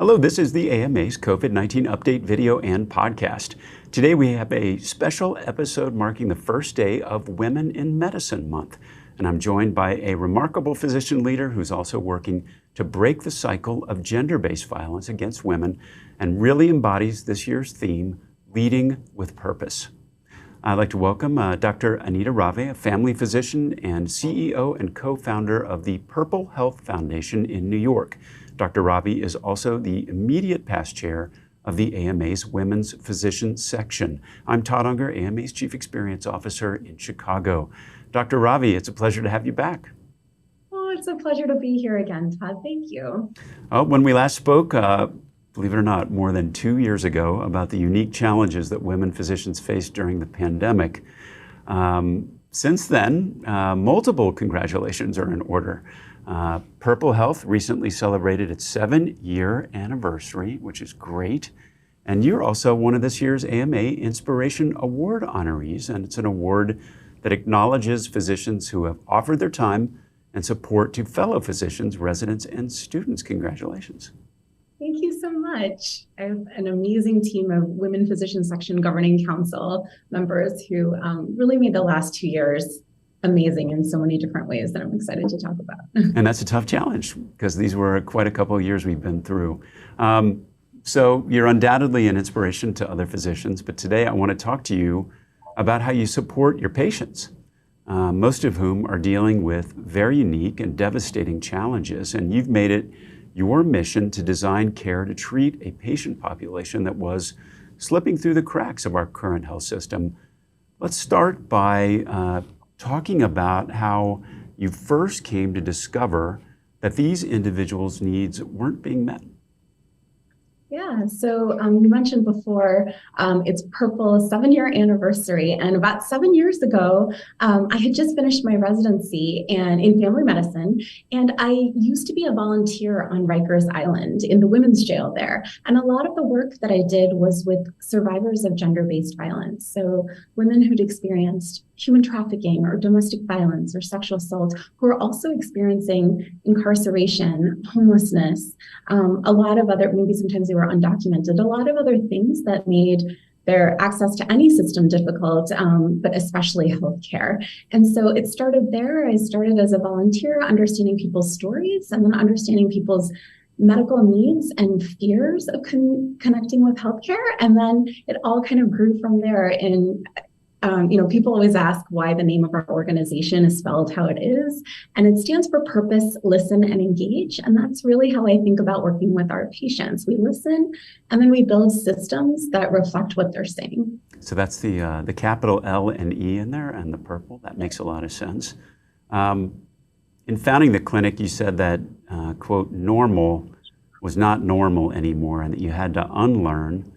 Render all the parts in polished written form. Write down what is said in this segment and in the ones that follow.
Hello, this is the AMA's COVID-19 update video and podcast. Today we have a special episode marking the first day of Women in Medicine Month. And I'm joined by a remarkable physician leader who's also working to break the cycle of gender-based violence against women and really embodies this year's theme, Leading with Purpose. I'd like to welcome Dr. Anita Ravi, a family physician and CEO and co-founder of the Purple Health Foundation in New York. Dr. Ravi is also the immediate past chair of the AMA's Women's Physician Section. I'm Todd Unger, AMA's Chief Experience Officer in Chicago. Dr. Ravi, it's a pleasure to have you back. Oh, it's a pleasure to be here again, Todd. Thank you. When we last spoke, believe it or not, more than 2 years ago, about the unique challenges that women physicians faced during the pandemic. Since then, multiple congratulations are in order. Purple Health recently celebrated its 7-year anniversary, which is great. And you're also one of this year's AMA Inspiration Award honorees, and it's an award that acknowledges physicians who have offered their time and support to fellow physicians, residents, and students. Congratulations. Thank you so much. I have an amazing team of Women Physician Section Governing Council members who really made the last 2 years amazing in so many different ways that I'm excited to talk about. And that's a tough challenge because these were quite a couple of years we've been through. So you're undoubtedly an inspiration to other physicians, but today I want to talk to you about how you support your patients, most of whom are dealing with very unique and devastating challenges, and you've made it your mission to design care to treat a patient population that was slipping through the cracks of our current health system. Let's start by talking about how you first came to discover that these individuals' needs weren't being met. Yeah, so you mentioned before, it's Purple's 7-year anniversary, and about 7 years ago, I had just finished my residency in family medicine, and I used to be a volunteer on Rikers Island in the women's jail there. And a lot of the work that I did was with survivors of gender-based violence, so women who'd experienced human trafficking or domestic violence or sexual assault, who are also experiencing incarceration, homelessness, a lot of other, maybe sometimes they were undocumented, a lot of other things that made their access to any system difficult, but especially healthcare. And so it started there. I started as a volunteer, understanding people's stories and then understanding people's medical needs and fears of connecting with healthcare. And then it all kind of grew from there. People always ask why the name of our organization is spelled how it is, and it stands for Purpose, Listen, and Engage. And that's really how I think about working with our patients. We listen, and then we build systems that reflect what they're saying. So that's the capital L and E in there, and the purple. That makes a lot of sense. In founding the clinic, you said that, quote, normal was not normal anymore, and that you had to unlearn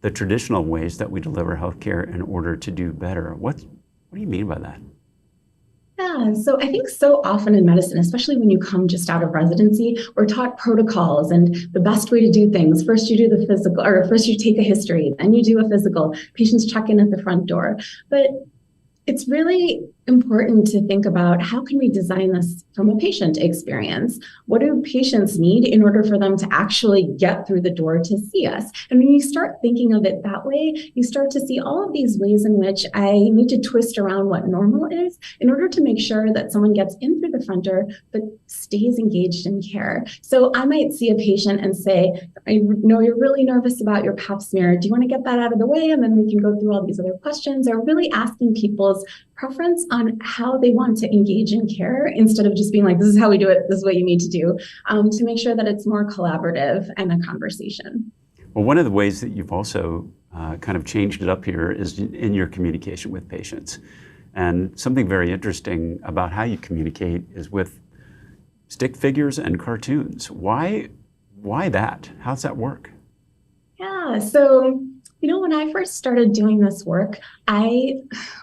the traditional ways that we deliver healthcare in order to do better. What do you mean by that? Yeah, so I think so often in medicine, especially when you come just out of residency, we're taught protocols and the best way to do things. First you do the physical, or first you take a history, then you do a physical, patients check in at the front door. But it's really important to think about how can we design this from a patient experience? What do patients need in order for them to actually get through the door to see us? And when you start thinking of it that way, you start to see all of these ways in which I need to twist around what normal is in order to make sure that someone gets in through the front door, but stays engaged in care. So I might see a patient and say, I know you're really nervous about your pap smear. Do you want to get that out of the way? And then we can go through all these other questions, or really asking people's preference on how they want to engage in care instead of just being like, this is how we do it, this is what you need to do, to make sure that it's more collaborative and a conversation. Well, one of the ways that you've also kind of changed it up here is in your communication with patients. And something very interesting about how you communicate is with stick figures and cartoons. Why that? How's that work? Yeah, so when I first started doing this work, I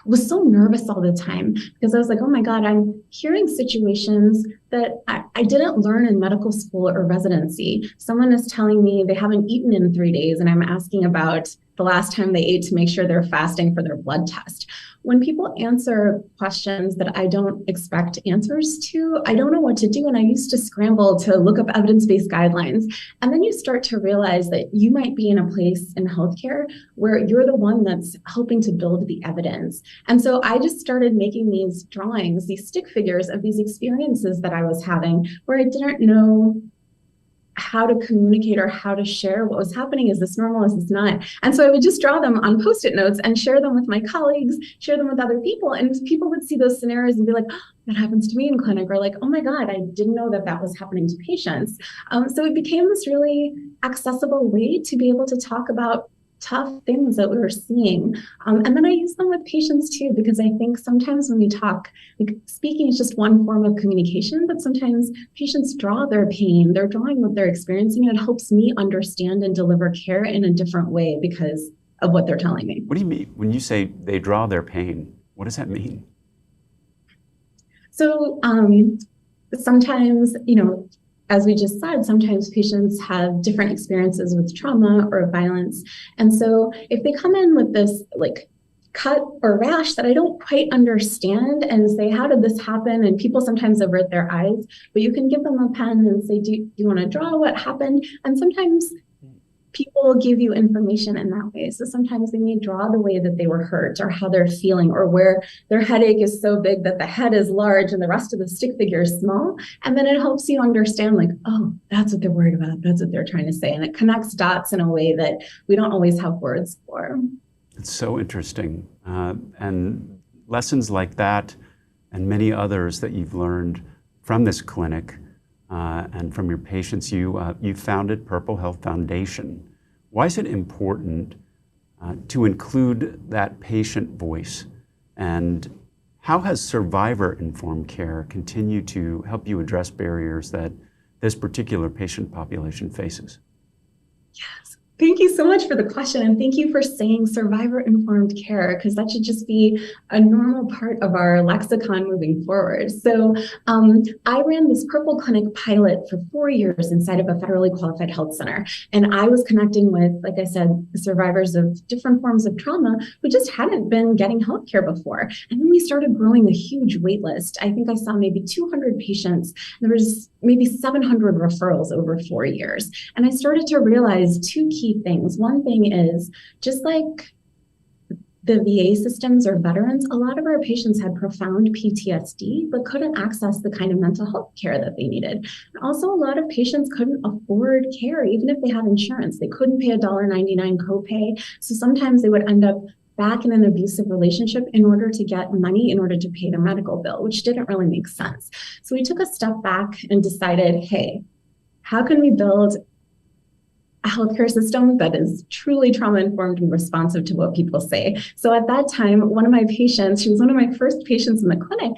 was so nervous all the time because I was like, oh my God, I'm hearing situations that I didn't learn in medical school or residency. Someone is telling me they haven't eaten in 3 days, and I'm asking about the last time they ate to make sure they're fasting for their blood test. When people answer questions that I don't expect answers to, I don't know what to do. And I used to scramble to look up evidence-based guidelines. And then you start to realize that you might be in a place in healthcare where you're the one that's helping to build the evidence. And so I just started making these drawings, these stick figures of these experiences that I was having where I didn't know how to communicate or how to share what was happening. Is this normal? Is this not? And so I would just draw them on Post-it notes and share them with my colleagues, share them with other people. And people would see those scenarios and be like, oh, that happens to me in clinic, or like, oh my God, I didn't know that that was happening to patients. So it became this really accessible way to be able to talk about tough things that we were seeing. And then I use them with patients too, because I think sometimes when we talk, like, speaking is just one form of communication, but sometimes patients draw their pain, they're drawing what they're experiencing, and it helps me understand and deliver care in a different way because of what they're telling me. What do you mean when you say they draw their pain? What does that mean? So sometimes, as we just said, sometimes patients have different experiences with trauma or violence. And so if they come in with this like cut or rash that I don't quite understand and say, how did this happen? And people sometimes avert their eyes, but you can give them a pen and say, do you want to draw what happened? And sometimes people will give you information in that way. So sometimes they may draw the way that they were hurt or how they're feeling or where their headache is so big that the head is large and the rest of the stick figure is small. And then it helps you understand like, oh, that's what they're worried about. That's what they're trying to say. And it connects dots in a way that we don't always have words for. It's so interesting. And lessons like that and many others that you've learned from this clinic and from your patients, you founded Purple Health Foundation. Why is it important to include that patient voice? And how has survivor-informed care continued to help you address barriers that this particular patient population faces? Yes. Thank you so much for the question. And thank you for saying survivor-informed care, because that should just be a normal part of our lexicon moving forward. So I ran this Purple Clinic pilot for 4 years inside of a federally qualified health center. And I was connecting with, like I said, survivors of different forms of trauma who just hadn't been getting healthcare before. And then we started growing a huge wait list. I think I saw maybe 200 patients. There was maybe 700 referrals over 4 years. And I started to realize two key things. One thing is, just like the VA systems or veterans, a lot of our patients had profound PTSD, but couldn't access the kind of mental health care that they needed. And also, a lot of patients couldn't afford care, even if they had insurance. They couldn't pay $1.99 copay. So sometimes they would end up back in an abusive relationship in order to get money in order to pay their medical bill, which didn't really make sense. So we took a step back and decided, hey, how can we build a healthcare system that is truly trauma-informed and responsive to what people say? So at that time, one of my patients, she was one of my first patients in the clinic,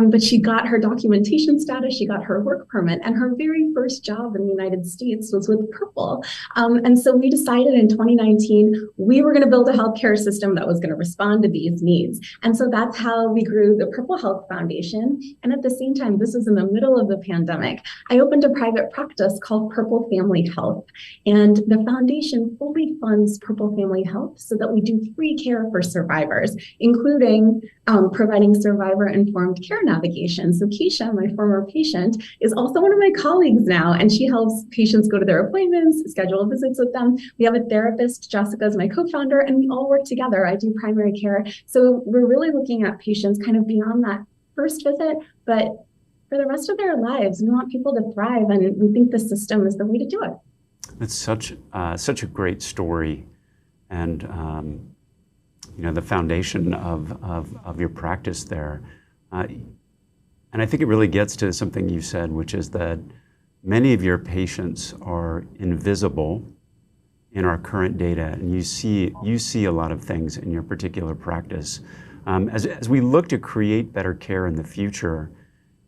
but she got her documentation status, she got her work permit, and her very first job in the United States was with Purple. And so we decided in 2019, we were going to build a healthcare system that was going to respond to these needs. And so that's how we grew the Purple Health Foundation. And at the same time, this was in the middle of the pandemic, I opened a private practice called Purple Family Health. And the foundation fully funds Purple Family Health so that we do free care for survivors, including providing survivor-informed care navigation. So Keisha, my former patient, is also one of my colleagues now, and she helps patients go to their appointments, schedule visits with them. We have a therapist, Jessica is my co-founder, and we all work together. I do primary care. So we're really looking at patients kind of beyond that first visit, but for the rest of their lives. We want people to thrive, and we think the system is the way to do it. It's such a great story, and the foundation of your practice there. And I think it really gets to something you said, which is that many of your patients are invisible in our current data, and you see a lot of things in your particular practice. As we look to create better care in the future,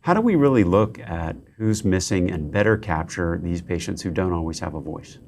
how do we really look at who's missing and better capture these patients who don't always have a voice?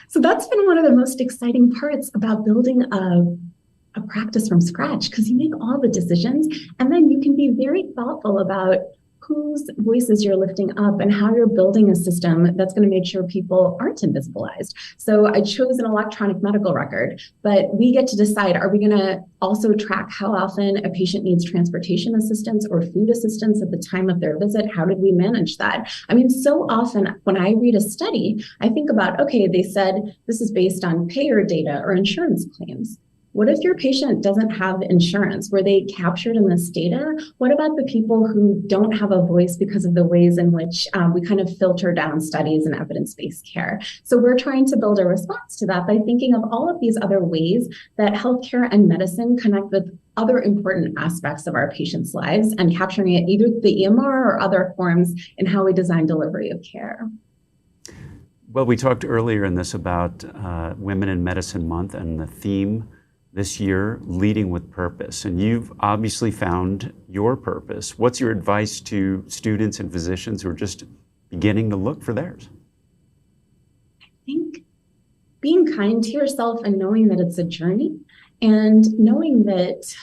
So that's been one of the most exciting parts about building a practice from scratch, because you make all the decisions and then you can be very thoughtful about whose voices you're lifting up and how you're building a system that's going to make sure people aren't invisibilized. So I chose an electronic medical record, but we get to decide, are we going to also track how often a patient needs transportation assistance or food assistance at the time of their visit? How did we manage that? I mean, so often when I read a study, I think about, okay, they said this is based on payer data or insurance claims. What if your patient doesn't have insurance? Were they captured in this data? What about the people who don't have a voice because of the ways in which we kind of filter down studies and evidence-based care? So we're trying to build a response to that by thinking of all of these other ways that healthcare and medicine connect with other important aspects of our patients' lives and capturing it either the EMR or other forms in how we design delivery of care. Well, we talked earlier in this about Women in Medicine Month and the theme this year, leading with purpose. And you've obviously found your purpose. What's your advice to students and physicians who are just beginning to look for theirs? I think being kind to yourself and knowing that it's a journey and knowing that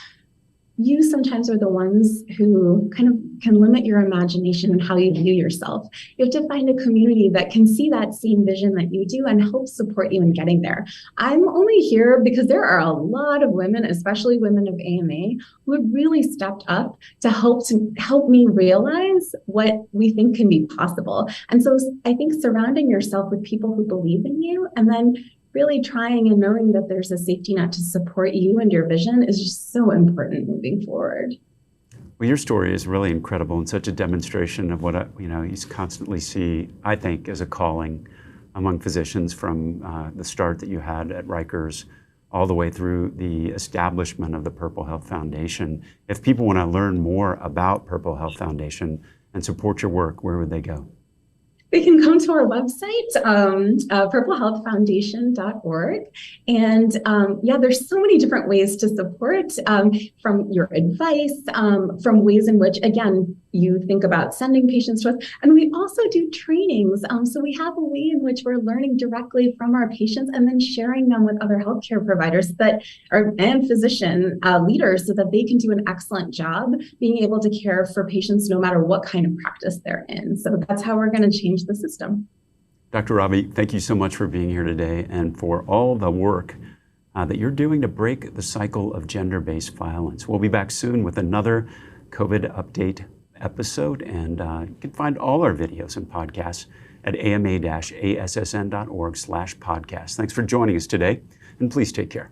you sometimes are the ones who kind of can limit your imagination and how you view yourself. You have to find a community that can see that same vision that you do and help support you in getting there. I'm only here because there are a lot of women, especially women of AMA, who have really stepped up to help me realize what we think can be possible. And so I think surrounding yourself with people who believe in you and then really trying and knowing that there's a safety net to support you and your vision is just so important moving forward. Well, your story is really incredible and such a demonstration of what you constantly see, I think, as a calling among physicians from the start that you had at Rikers all the way through the establishment of the Purple Health Foundation. If people want to learn more about Purple Health Foundation and support your work, where would they go? They can come to our website, purplehealthfoundation.org. And there's so many different ways to support, from your advice, from ways in which, again, you think about sending patients to us. And we also do trainings. So we have a way in which we're learning directly from our patients and then sharing them with other healthcare providers and physician leaders so that they can do an excellent job being able to care for patients no matter what kind of practice they're in. So that's how we're going to change the system. Dr. Ravi, thank you so much for being here today and for all the work that you're doing to break the cycle of gender-based violence. We'll be back soon with another COVID update episode, and you can find all our videos and podcasts at ama-assn.org/podcast. Thanks for joining us today, and please take care.